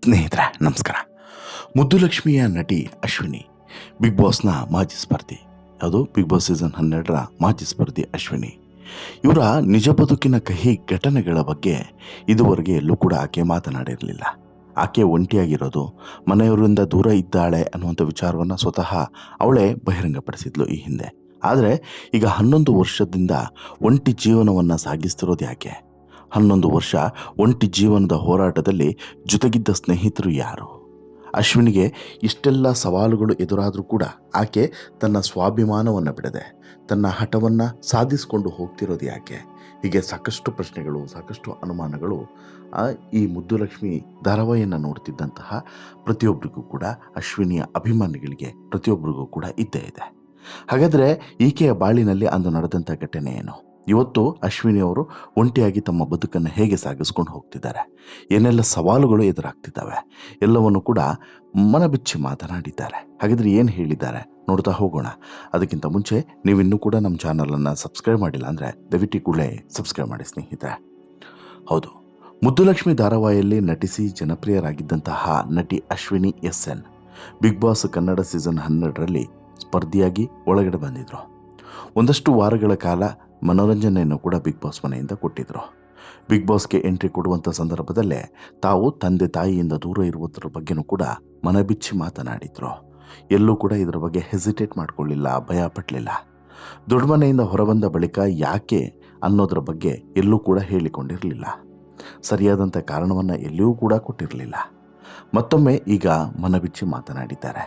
ಸ್ನೇಹಿತರೆ ನಮಸ್ಕಾರ. ಮುದ್ದುಲಕ್ಷ್ಮಿಯ ನಟಿ ಅಶ್ವಿನಿ ಬಿಗ್ ಬಾಸ್ನ ಮಾಜಿ ಸ್ಪರ್ಧಿ. ಅದು ಬಿಗ್ ಬಾಸ್ ಸೀಸನ್ 12ರ ಮಾಜಿ ಸ್ಪರ್ಧಿ ಅಶ್ವಿನಿ. ಇವರ ನಿಜ ಬದುಕಿನ ಕಹಿ ಘಟನೆಗಳ ಬಗ್ಗೆ ಇದುವರೆಗೆ ಎಲ್ಲೂ ಕೂಡ ಆಕೆ ಮಾತನಾಡಿರಲಿಲ್ಲ. ಆಕೆ ಒಂಟಿಯಾಗಿರೋದು, ಮನೆಯವರಿಂದ ದೂರ ಇದ್ದಾಳೆ ಅನ್ನುವಂಥ ವಿಚಾರವನ್ನು ಸ್ವತಃ ಅವಳೇ ಬಹಿರಂಗಪಡಿಸಿದ್ಲು ಈ ಹಿಂದೆ. ಆದರೆ ಈಗ 11 ವರ್ಷದಿಂದ ಒಂಟಿ ಜೀವನವನ್ನು ಸಾಗಿಸ್ತಿರೋದು ಯಾಕೆ? 11 ವರ್ಷ ಒಂಟಿ ಜೀವನದ ಹೋರಾಟದಲ್ಲಿ ಜೊತೆಗಿದ್ದ ಸ್ನೇಹಿತರು ಯಾರು? ಅಶ್ವಿನಿಗೆ ಇಷ್ಟೆಲ್ಲ ಸವಾಲುಗಳು ಎದುರಾದರೂ ಕೂಡ ಆಕೆ ತನ್ನ ಸ್ವಾಭಿಮಾನವನ್ನು ಬಿಡದೆ ತನ್ನ ಹಠವನ್ನು ಸಾಧಿಸಿಕೊಂಡು ಹೋಗ್ತಿರೋದು ಯಾಕೆ? ಹೀಗೆ ಸಾಕಷ್ಟು ಪ್ರಶ್ನೆಗಳು, ಸಾಕಷ್ಟು ಅನುಮಾನಗಳು ಈ ಮುದ್ದುಲಕ್ಷ್ಮಿ ಧಾರಾವಾಹಿಯನ್ನು ನೋಡ್ತಿದ್ದಂತಹ ಪ್ರತಿಯೊಬ್ಬರಿಗೂ ಕೂಡ, ಅಶ್ವಿನಿಯ ಅಭಿಮಾನಿಗಳಿಗೆ ಪ್ರತಿಯೊಬ್ಬರಿಗೂ ಕೂಡ ಇದ್ದೇ ಇದೆ. ಹಾಗಾದರೆ ಈಕೆಯ ಬಾಳಿನಲ್ಲಿ ಅಂದು ನಡೆದಂಥ ಘಟನೆ ಏನು? ಇವತ್ತು ಅಶ್ವಿನಿಯವರು ಒಂಟಿಯಾಗಿ ತಮ್ಮ ಬದುಕನ್ನು ಹೇಗೆ ಸಾಗಿಸ್ಕೊಂಡು ಹೋಗ್ತಿದ್ದಾರೆ, ಏನೆಲ್ಲ ಸವಾಲುಗಳು ಎದುರಾಗ್ತಿದ್ದಾವೆ, ಎಲ್ಲವನ್ನು ಕೂಡ ಮನಬಿಚ್ಚಿ ಮಾತನಾಡಿದ್ದಾರೆ. ಹಾಗಾದರೆ ಏನು ಹೇಳಿದ್ದಾರೆ ನೋಡ್ತಾ ಹೋಗೋಣ. ಅದಕ್ಕಿಂತ ಮುಂಚೆ ನೀವಿನ್ನೂ ಕೂಡ ನಮ್ಮ ಚಾನಲನ್ನು ಸಬ್ಸ್ಕ್ರೈಬ್ ಮಾಡಿಲ್ಲ ಅಂದರೆ ದಯವಿಟ್ಟು ಕೂಡಲೇ ಸಬ್ಸ್ಕ್ರೈಬ್ ಮಾಡಿ ಸ್ನೇಹಿತರೆ. ಹೌದು, ಮುದ್ದುಲಕ್ಷ್ಮಿ ಧಾರಾವಾಹಿಯಲ್ಲಿ ನಟಿಸಿ ಜನಪ್ರಿಯರಾಗಿದ್ದಂತಹ ನಟಿ Ashwini SN big boss Kannada season 12ರಲ್ಲಿ ಸ್ಪರ್ಧಿಯಾಗಿ ಒಳಗಡೆ ಬಂದಿದ್ದರು. ಒಂದಷ್ಟು ವಾರಗಳ ಕಾಲ ಮನೋರಂಜನೆಯನ್ನು ಕೂಡ ಬಿಗ್ ಬಾಸ್ ಮನೆಯಿಂದ ಕೊಟ್ಟಿದ್ದರು. ಬಿಗ್ ಬಾಸ್ಗೆ ಎಂಟ್ರಿ ಕೊಡುವಂಥ ಸಂದರ್ಭದಲ್ಲೇ ತಾವು ತಂದೆ ತಾಯಿಯಿಂದ ದೂರ ಇರುವುದರ ಬಗ್ಗೆನೂ ಕೂಡ ಮನಬಿಚ್ಚಿ ಮಾತನಾಡಿದರು. ಎಲ್ಲೂ ಕೂಡ ಇದರ ಬಗ್ಗೆ ಹೆಸಿಟೇಟ್ ಮಾಡಿಕೊಳ್ಳಿಲ್ಲ, ಭಯ ಪಡಲಿಲ್ಲ. ದೊಡ್ಡ ಮನೆಯಿಂದ ಹೊರಬಂದ ಬಳಿಕ ಯಾಕೆ ಅನ್ನೋದ್ರ ಬಗ್ಗೆ ಎಲ್ಲೂ ಕೂಡ ಹೇಳಿಕೊಂಡಿರಲಿಲ್ಲ. ಸರಿಯಾದಂಥ ಕಾರಣವನ್ನು ಎಲ್ಲಿಯೂ ಕೂಡ ಕೊಟ್ಟಿರಲಿಲ್ಲ. ಮತ್ತೊಮ್ಮೆ ಈಗ ಮನಬಿಚ್ಚಿ ಮಾತನಾಡಿದ್ದಾರೆ.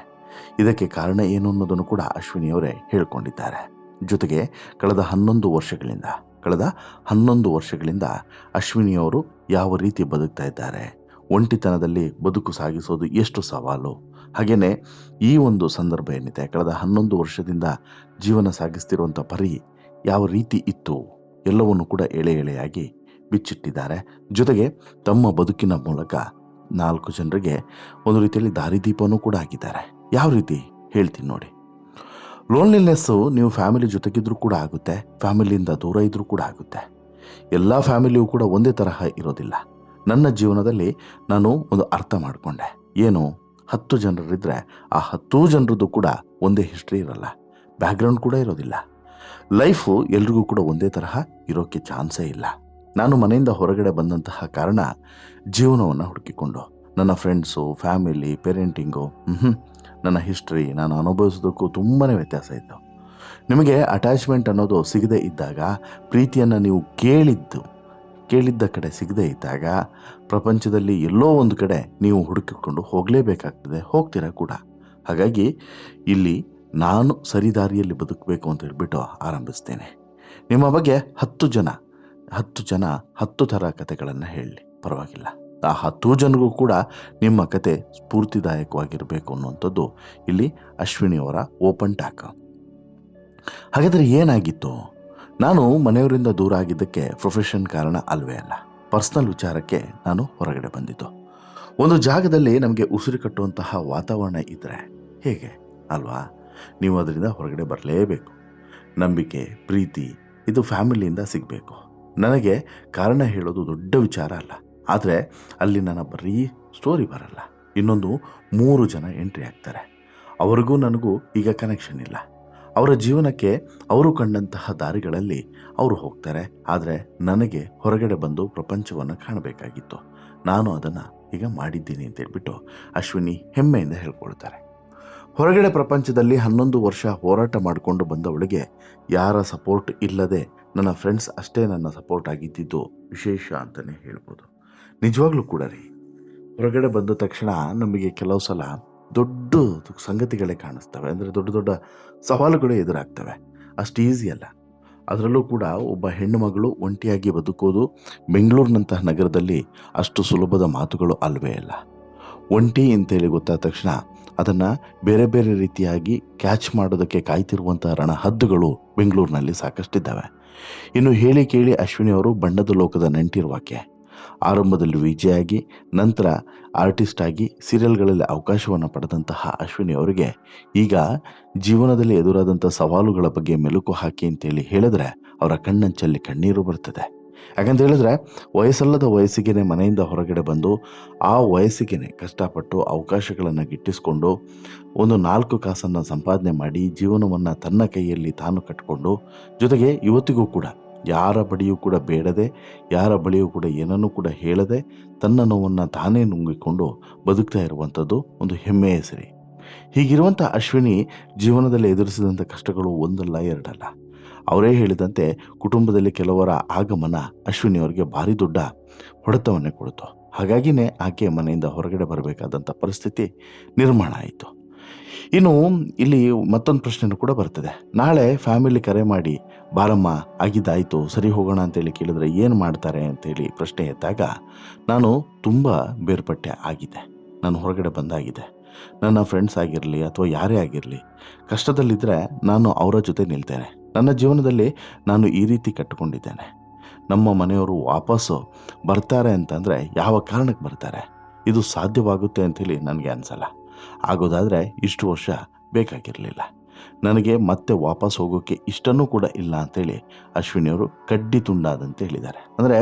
ಇದಕ್ಕೆ ಕಾರಣ ಏನು ಅನ್ನೋದನ್ನು ಕೂಡ ಅಶ್ವಿನಿಯವರೇ ಹೇಳಿಕೊಂಡಿದ್ದಾರೆ. ಜೊತೆಗೆ ಕಳೆದ 11 ವರ್ಷಗಳಿಂದ ಅಶ್ವಿನಿಯವರು ಯಾವ ರೀತಿ ಬದುಕ್ತಾ ಇದ್ದಾರೆ, ಒಂಟಿತನದಲ್ಲಿ ಬದುಕು ಸಾಗಿಸೋದು ಎಷ್ಟು ಸವಾಲು, ಹಾಗೆಯೇ ಈ ಒಂದು ಸಂದರ್ಭ ಏನಿದೆ, ಕಳೆದ 11 ವರ್ಷದಿಂದ ಜೀವನ ಸಾಗಿಸ್ತಿರುವಂಥ ಪರಿ ಯಾವ ರೀತಿ ಇತ್ತು, ಎಲ್ಲವನ್ನು ಕೂಡ ಎಳೆಯಾಗಿ ಬಿಚ್ಚಿಟ್ಟಿದ್ದಾರೆ. ಜೊತೆಗೆ ತಮ್ಮ ಬದುಕಿನ ಮೂಲಕ 4 ಜನರಿಗೆ ಒಂದು ರೀತಿಯಲ್ಲಿ ದಾರಿದೀಪನೂ ಕೂಡ ಆಗಿದ್ದಾರೆ. ಯಾವ ರೀತಿ ಹೇಳ್ತೀನಿ ನೋಡಿ. ಲೋನ್ಲಿನೆಸ್ಸು ನೀವು ಫ್ಯಾಮಿಲಿ ಜೊತೆಗಿದ್ರೂ ಕೂಡ ಆಗುತ್ತೆ, ಫ್ಯಾಮಿಲಿಯಿಂದ ದೂರ ಇದ್ರೂ ಕೂಡ ಆಗುತ್ತೆ. ಎಲ್ಲ ಫ್ಯಾಮಿಲಿಯೂ ಕೂಡ ಒಂದೇ ತರಹ ಇರೋದಿಲ್ಲ. ನನ್ನ ಜೀವನದಲ್ಲಿ ನಾನು ಒಂದು ಅರ್ಥ ಮಾಡಿಕೊಂಡೆ. ಏನು, 10 ಜನರಿದ್ದರೆ ಆ 10 ಜನರದ್ದು ಕೂಡ ಒಂದೇ ಹಿಸ್ಟ್ರಿ ಇರಲ್ಲ, ಬ್ಯಾಕ್ಗ್ರೌಂಡ್ ಕೂಡ ಇರೋದಿಲ್ಲ. ಲೈಫು ಎಲ್ರಿಗೂ ಕೂಡ ಒಂದೇ ತರಹ ಇರೋಕ್ಕೆ ಚಾನ್ಸೇ ಇಲ್ಲ. ನಾನು ಮನೆಯಿಂದ ಹೊರಗಡೆ ಬಂದಂತಹ ಕಾರಣ ಜೀವನವನ್ನು ಹುಡುಕಿಕೊಂಡು ನನ್ನ ಫ್ರೆಂಡ್ಸು, ಫ್ಯಾಮಿಲಿ, ಪೇರೆಂಟಿಂಗು, ನನ್ನ ಹಿಸ್ಟ್ರಿ, ನಾನು ಅನುಭವಿಸೋದಕ್ಕೂ ತುಂಬಾ ವ್ಯತ್ಯಾಸ ಇತ್ತು. ನಿಮಗೆ ಅಟ್ಯಾಚ್ಮೆಂಟ್ ಅನ್ನೋದು ಸಿಗದೇ ಇದ್ದಾಗ, ಪ್ರೀತಿಯನ್ನು ನೀವು ಕೇಳಿದ್ದ ಕಡೆ ಸಿಗದೇ ಇದ್ದಾಗ, ಪ್ರಪಂಚದಲ್ಲಿ ಎಲ್ಲೋ ಒಂದು ಕಡೆ ನೀವು ಹುಡುಕಿಕೊಂಡು ಹೋಗಲೇಬೇಕಾಗ್ತದೆ, ಹೋಗ್ತೀರಾ ಕೂಡ. ಹಾಗಾಗಿ ಇಲ್ಲಿ ನಾನು ಸರಿದಾರಿಯಲ್ಲಿ ಬದುಕಬೇಕು ಅಂತ ಹೇಳ್ಬಿಟ್ಟು ಆರಂಭಿಸ್ತೇನೆ. ನಿಮ್ಮ ಬಗ್ಗೆ 10 ಜನ 10 ಥರ ಕಥೆಗಳನ್ನು ಹೇಳಲಿ, ಪರವಾಗಿಲ್ಲ. ಆ 10 ಜನರಿಗೂ ಕೂಡ ನಿಮ್ಮ ಕತೆ ಸ್ಫೂರ್ತಿದಾಯಕವಾಗಿರಬೇಕು ಅನ್ನುವಂಥದ್ದು ಇಲ್ಲಿ ಅಶ್ವಿನಿಯವರ ಓಪನ್ ಟಾಕ್. ಹಾಗಾದರೆ ಏನಾಗಿತ್ತು? ನಾನು ಮನೆಯವರಿಂದ ದೂರ ಆಗಿದ್ದಕ್ಕೆ ಪ್ರೊಫೆಷನ್ ಕಾರಣ ಅಲ್ವೇ ಅಲ್ಲ, ಪರ್ಸ್ನಲ್ ವಿಚಾರಕ್ಕೆ ನಾನು ಹೊರಗಡೆ ಬಂದಿದ್ದು. ಒಂದು ಜಾಗದಲ್ಲಿ ನಮಗೆ ಉಸಿರು ಕಟ್ಟುವಂತಹ ವಾತಾವರಣ ಇದ್ದರೆ ಹೇಗೆ ಅಲ್ವಾ? ನೀವು ಅದರಿಂದ ಹೊರಗಡೆ ಬರಲೇಬೇಕು. ನಂಬಿಕೆ, ಪ್ರೀತಿ ಇದು ಫ್ಯಾಮಿಲಿಯಿಂದ ಸಿಗಬೇಕು. ನನಗೆ ಕಾರಣ ಹೇಳೋದು ದೊಡ್ಡ ವಿಚಾರ ಅಲ್ಲ, ಆದರೆ ಅಲ್ಲಿ ನನ್ನ ಬರೀ ಸ್ಟೋರಿ ಬರಲ್ಲ. ಇನ್ನೊಂದು 3 ಜನ ಎಂಟ್ರಿ ಆಗ್ತಾರೆ. ಅವ್ರಿಗೂ ನನಗೂ ಈಗ ಕನೆಕ್ಷನ್ ಇಲ್ಲ. ಅವರ ಜೀವನಕ್ಕೆ ಅವರು ಕಂಡಂತಹ ದಾರಿಗಳಲ್ಲಿ ಅವರು ಹೋಗ್ತಾರೆ. ಆದರೆ ನನಗೆ ಹೊರಗಡೆ ಬಂದು ಪ್ರಪಂಚವನ್ನು ಕಾಣಬೇಕಾಗಿತ್ತು. ನಾನು ಅದನ್ನು ಈಗ ಮಾಡಿದ್ದೀನಿ ಅಂತೇಳ್ಬಿಟ್ಟು ಅಶ್ವಿನಿ ಹೆಮ್ಮೆಯಿಂದ ಹೇಳ್ಕೊಳ್ತಾರೆ. ಹೊರಗಡೆ ಪ್ರಪಂಚದಲ್ಲಿ 11 ವರ್ಷ ಹೋರಾಟ ಮಾಡಿಕೊಂಡು ಬಂದವಳಿಗೆ ಯಾರ ಸಪೋರ್ಟ್ ಇಲ್ಲದೆ ನನ್ನ ಫ್ರೆಂಡ್ಸ್ ಅಷ್ಟೇ ನನ್ನ ಸಪೋರ್ಟ್ ಆಗಿದ್ದಿದ್ದು ವಿಶೇಷ ಅಂತಲೇ ಹೇಳ್ಬೋದು. ನಿಜವಾಗ್ಲೂ ಕೂಡ ರೀ, ಹೊರಗಡೆ ಬಂದ ತಕ್ಷಣ ನಮಗೆ ಕೆಲವು ಸಲ ದೊಡ್ಡ ಸಂಗತಿಗಳೇ ಕಾಣಿಸ್ತವೆ. ಅಂದರೆ ದೊಡ್ಡ ಸವಾಲುಗಳೇ ಎದುರಾಗ್ತವೆ. ಅಷ್ಟು ಈಸಿ ಅಲ್ಲ. ಅದರಲ್ಲೂ ಕೂಡ ಒಬ್ಬ ಹೆಣ್ಣು ಮಗಳು ಒಂಟಿಯಾಗಿ ಬದುಕೋದು ಬೆಂಗಳೂರಿನಂತಹ ನಗರದಲ್ಲಿ ಅಷ್ಟು ಸುಲಭದ ಮಾತುಗಳು ಅಲ್ವೇ ಅಲ್ಲ. ಒಂಟಿ ಅಂತೇಳಿ ಗೊತ್ತಾದ ತಕ್ಷಣ ಅದನ್ನು ಬೇರೆ ಬೇರೆ ರೀತಿಯಾಗಿ ಕ್ಯಾಚ್ ಮಾಡೋದಕ್ಕೆ ಕಾಯ್ತಿರುವಂಥ ರಣಹದ್ದುಗಳು ಬೆಂಗಳೂರಿನಲ್ಲಿ ಸಾಕಷ್ಟಿದ್ದಾವೆ. ಇನ್ನು ಹೇಳಿ ಕೇಳಿ ಅಶ್ವಿನಿಯವರು ಬಣ್ಣದ ಲೋಕದ ನೆಂಟಿರುವಾಕೆ. ಆರಂಭದಲ್ಲಿ ವಿಜಯಾಗಿ, ನಂತರ ಆರ್ಟಿಸ್ಟ್ ಆಗಿ ಸೀರಿಯಲ್ಗಳಲ್ಲಿ ಅವಕಾಶವನ್ನು ಪಡೆದಂತಹ ಅಶ್ವಿನಿ ಅವರಿಗೆ ಈಗ ಜೀವನದಲ್ಲಿ ಎದುರಾದಂಥ ಸವಾಲುಗಳ ಬಗ್ಗೆ ಮೆಲುಕು ಹಾಕಿ ಅಂತೇಳಿ ಹೇಳಿದ್ರೆ ಅವರ ಕಣ್ಣಂಚಲ್ಲಿ ಕಣ್ಣೀರು ಬರ್ತದೆ. ಯಾಕಂತ ಹೇಳಿದ್ರೆ ವಯಸ್ಸಲ್ಲದ ವಯಸ್ಸಿಗೆ ಮನೆಯಿಂದ ಹೊರಗಡೆ ಬಂದು ಆ ವಯಸ್ಸಿಗೆ ಕಷ್ಟಪಟ್ಟು ಅವಕಾಶಗಳನ್ನು ಗಿಟ್ಟಿಸ್ಕೊಂಡು ಒಂದು 4 ಕಾಸನ್ನು ಸಂಪಾದನೆ ಮಾಡಿ ಜೀವನವನ್ನು ತನ್ನ ಕೈಯಲ್ಲಿ ತಾನು ಕಟ್ಟಿಕೊಂಡು, ಜೊತೆಗೆ ಇವತ್ತಿಗೂ ಕೂಡ ಯಾರ ಬಳಿಯೂ ಕೂಡ ಬೇಡದೆ, ಯಾರ ಬಳಿಯೂ ಕೂಡ ಏನನ್ನೂ ಕೂಡ ಹೇಳದೆ, ತನ್ನ ನೋವನ್ನು ತಾನೇ ನುಂಗಿಕೊಂಡು ಬದುಕ್ತಾ ಇರುವಂಥದ್ದು ಒಂದು ಹೆಮ್ಮೆಯ ಸಿರಿ. ಹೀಗಿರುವಂಥ ಅಶ್ವಿನಿ ಜೀವನದಲ್ಲಿ ಎದುರಿಸಿದಂಥ ಕಷ್ಟಗಳು ಒಂದಲ್ಲ ಎರಡಲ್ಲ. ಅವರೇ ಹೇಳಿದಂತೆ ಕುಟುಂಬದಲ್ಲಿ ಕೆಲವರ ಆಗಮನ ಅಶ್ವಿನಿಯವರಿಗೆ ಭಾರಿ ದೊಡ್ಡ ಹೊಡೆತವನ್ನೇ ಕೊಡ್ತು. ಹಾಗಾಗಿನೇ ಆಕೆ ಮನೆಯಿಂದ ಹೊರಗಡೆ ಬರಬೇಕಾದಂಥ ಪರಿಸ್ಥಿತಿ ನಿರ್ಮಾಣ ಆಯಿತು. ಇನ್ನು ಇಲ್ಲಿ ಮತ್ತೊಂದು ಪ್ರಶ್ನೆನೂ ಕೂಡ ಬರ್ತದೆ. ನಾಳೆ ಫ್ಯಾಮಿಲಿ ಕರೆ ಮಾಡಿ ಬಾರಮ್ಮ ಆಗಿದ್ದಾಯಿತು ಸರಿ ಹೋಗೋಣ ಅಂತೇಳಿ ಕೇಳಿದ್ರೆ ಏನು ಮಾಡ್ತಾರೆ ಅಂತೇಳಿ ಪ್ರಶ್ನೆ ಎದ್ದಾಗ, ನಾನು ತುಂಬ ಬೇರ್ಪಟ್ಟೆ ಆಗಿದೆ, ನಾನು ಹೊರಗಡೆ ಬಂದಾಗಿದೆ. ನನ್ನ ಫ್ರೆಂಡ್ಸ್ ಆಗಿರಲಿ ಅಥವಾ ಯಾರೇ ಆಗಿರಲಿ ಕಷ್ಟದಲ್ಲಿದ್ದರೆ ನಾನು ಅವರ ಜೊತೆ ನಿಲ್ತೇನೆ. ನನ್ನ ಜೀವನದಲ್ಲಿ ನಾನು ಈ ರೀತಿ ಕಟ್ಟಿಕೊಂಡಿದ್ದೇನೆ. ನಮ್ಮ ಮನೆಯವರು ವಾಪಸ್ಸು ಬರ್ತಾರೆ ಅಂತಂದರೆ ಯಾವ ಕಾರಣಕ್ಕೆ ಬರ್ತಾರೆ, ಇದು ಸಾಧ್ಯವಾಗುತ್ತೆ ಅಂಥೇಳಿ ನನಗೆ ಅನಿಸಲ್ಲ. ಆಗೋದಾದರೆ ಇಷ್ಟು ವರ್ಷ ಬೇಕಾಗಿರಲಿಲ್ಲ. ನನಗೆ ಮತ್ತೆ ವಾಪಸ್ ಹೋಗೋಕ್ಕೆ ಇಷ್ಟನೂ ಕೂಡ ಇಲ್ಲ ಅಂಥೇಳಿ ಅಶ್ವಿನಿಯವರು ಕಡ್ಡಿ ತುಂಡಾದಂತೆ ಹೇಳಿದ್ದಾರೆ. ಅಂದರೆ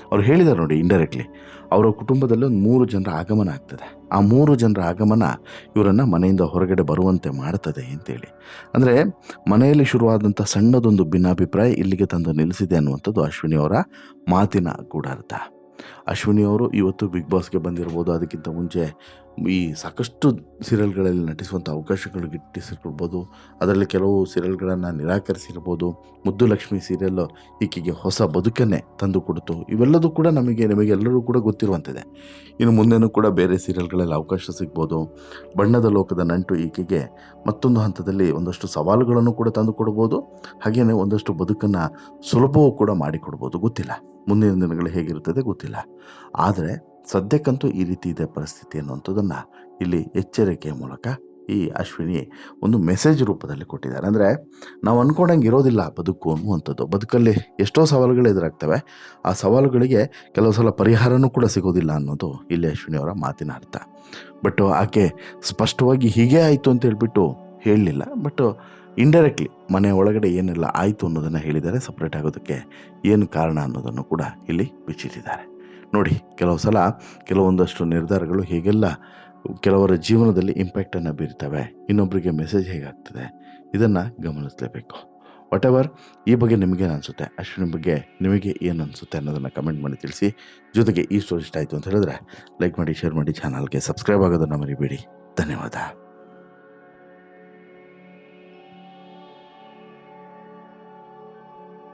ಅವ್ರು ಹೇಳಿದ್ದಾರೆ ನೋಡಿ, ಇಂಡೈರೆಕ್ಟ್ಲಿ ಅವರ ಕುಟುಂಬದಲ್ಲಿ ಒಂದು 3 ಜನರ ಆಗಮನ ಆಗ್ತದೆ. ಆ 3 ಜನರ ಆಗಮನ ಇವರನ್ನು ಮನೆಯಿಂದ ಹೊರಗಡೆ ಬರುವಂತೆ ಮಾಡ್ತದೆ ಅಂತೇಳಿ. ಅಂದರೆ ಮನೆಯಲ್ಲಿ ಶುರುವಾದಂಥ ಸಣ್ಣದೊಂದು ಭಿನ್ನಾಭಿಪ್ರಾಯ ಇಲ್ಲಿಗೆ ತಂದು ನಿಲ್ಲಿಸಿದೆ ಅನ್ನುವಂಥದ್ದು ಅಶ್ವಿನಿಯವರ ಮಾತಿನ ಗೂಢಾರ್ಥ. ಅಶ್ವಿನಿಯವರು ಇವತ್ತು ಬಿಗ್ ಬಾಸ್ಗೆ ಬಂದಿರ್ಬೋದು, ಅದಕ್ಕಿಂತ ಮುಂಚೆ ಈ ಸಾಕಷ್ಟು ಸೀರಿಯಲ್ಗಳಲ್ಲಿ ನಟಿಸುವಂಥ ಅವಕಾಶಗಳು ಗಿಟ್ಟಿಸಿರ್ಬೋದು, ಅದರಲ್ಲಿ ಕೆಲವು ಸೀರಿಯಲ್ಗಳನ್ನು ನಿರಾಕರಿಸಿರ್ಬೋದು. ಮುದ್ದು ಲಕ್ಷ್ಮಿ ಸೀರಿಯಲ್ಲು ಈಕೆಗೆ ಹೊಸ ಬದುಕನ್ನೇ ತಂದು ಕೊಡ್ತು. ಇವೆಲ್ಲದೂ ಕೂಡ ನಮಗೆಲ್ಲರೂ ಕೂಡ ಗೊತ್ತಿರುವಂಥದ್ದೇ. ಇನ್ನು ಮುಂದೆನೂ ಕೂಡ ಬೇರೆ ಸೀರಿಯಲ್ಗಳಲ್ಲಿ ಅವಕಾಶ ಸಿಗ್ಬೋದು. ಬಣ್ಣದ ಲೋಕದ ನಂಟು ಈಕೆಗೆ ಮತ್ತೊಂದು ಹಂತದಲ್ಲಿ ಒಂದಷ್ಟು ಸವಾಲುಗಳನ್ನು ಕೂಡ ತಂದು ಕೊಡ್ಬೋದು, ಹಾಗೆಯೇ ಒಂದಷ್ಟು ಬದುಕನ್ನು ಸುಲಭವೂ ಕೂಡ ಮಾಡಿಕೊಡ್ಬೋದು. ಗೊತ್ತಿಲ್ಲ ಮುಂದಿನ ದಿನಗಳು ಹೇಗಿರ್ತದೆ ಗೊತ್ತಿಲ್ಲ. ಆದರೆ ಸದ್ಯಕ್ಕಂತೂ ಈ ರೀತಿ ಇದೆ ಪರಿಸ್ಥಿತಿ ಅನ್ನುವಂಥದ್ದನ್ನು ಇಲ್ಲಿ ಎಚ್ಚರಿಕೆಯ ಮೂಲಕ ಈ ಅಶ್ವಿನಿ ಒಂದು ಮೆಸೇಜ್ ರೂಪದಲ್ಲಿ ಕೊಟ್ಟಿದ್ದಾರೆ. ಅಂದರೆ ನಾವು ಅಂದ್ಕೊಂಡಂಗೆ ಇರೋದಿಲ್ಲ ಬದುಕು ಅನ್ನುವಂಥದ್ದು. ಬದುಕಲ್ಲಿ ಎಷ್ಟೋ ಸವಾಲುಗಳು ಎದುರಾಗ್ತವೆ. ಆ ಸವಾಲುಗಳಿಗೆ ಕೆಲವು ಸಲ ಪರಿಹಾರನೂ ಕೂಡ ಸಿಗೋದಿಲ್ಲ ಅನ್ನೋದು ಇಲ್ಲಿ ಅಶ್ವಿನಿಯವರ ಮಾತಿನ ಅರ್ಥ. ಬಟ್ ಆಕೆ ಸ್ಪಷ್ಟವಾಗಿ ಹೀಗೆ ಆಯಿತು ಅಂತ ಹೇಳ್ಬಿಟ್ಟು ಹೇಳಲಿಲ್ಲ. ಬಟ್ ಇಂಡೈರೆಕ್ಟ್ಲಿ ಮನೆ ಒಳಗಡೆ ಏನೆಲ್ಲ ಆಯಿತು ಅನ್ನೋದನ್ನು ಹೇಳಿದ್ದಾರೆ. ಸಪ್ರೇಟ್ ಆಗೋದಕ್ಕೆ ಏನು ಕಾರಣ ಅನ್ನೋದನ್ನು ಕೂಡ ಇಲ್ಲಿ ಬಿಚ್ಚಿಟ್ಟಿದ್ದಾರೆ. ನೋಡಿ, ಕೆಲವು ಸಲ ಕೆಲವೊಂದಷ್ಟು ನಿರ್ಧಾರಗಳು ಹೇಗೆಲ್ಲ ಕೆಲವರ ಜೀವನದಲ್ಲಿ ಇಂಪ್ಯಾಕ್ಟನ್ನು ಬೀರ್ತವೆ, ಇನ್ನೊಬ್ಬರಿಗೆ ಮೆಸೇಜ್ ಹೇಗಾಗ್ತದೆ, ಇದನ್ನು ಗಮನಿಸಲೇಬೇಕು. ವಾಟ್ ಎವರ್ ಈ ಬಗ್ಗೆ ನಿಮಗೇನು ಅನಿಸುತ್ತೆ, ಅಶ್ವಿನಿ ಬಗ್ಗೆ ನಿಮಗೆ ಏನು ಅನಿಸುತ್ತೆ ಅನ್ನೋದನ್ನು ಕಮೆಂಟ್ ಮಾಡಿ ತಿಳಿಸಿ. ಜೊತೆಗೆ ಈ ಸ್ಟೋರಿ ಇಷ್ಟ ಆಯಿತು ಅಂತ ಹೇಳಿದ್ರೆ ಲೈಕ್ ಮಾಡಿ, ಶೇರ್ ಮಾಡಿ, ಚಾನಲ್ಗೆ ಸಬ್ಸ್ಕ್ರೈಬ್ ಆಗೋದನ್ನು ಮರಿಬೇಡಿ. ಧನ್ಯವಾದ.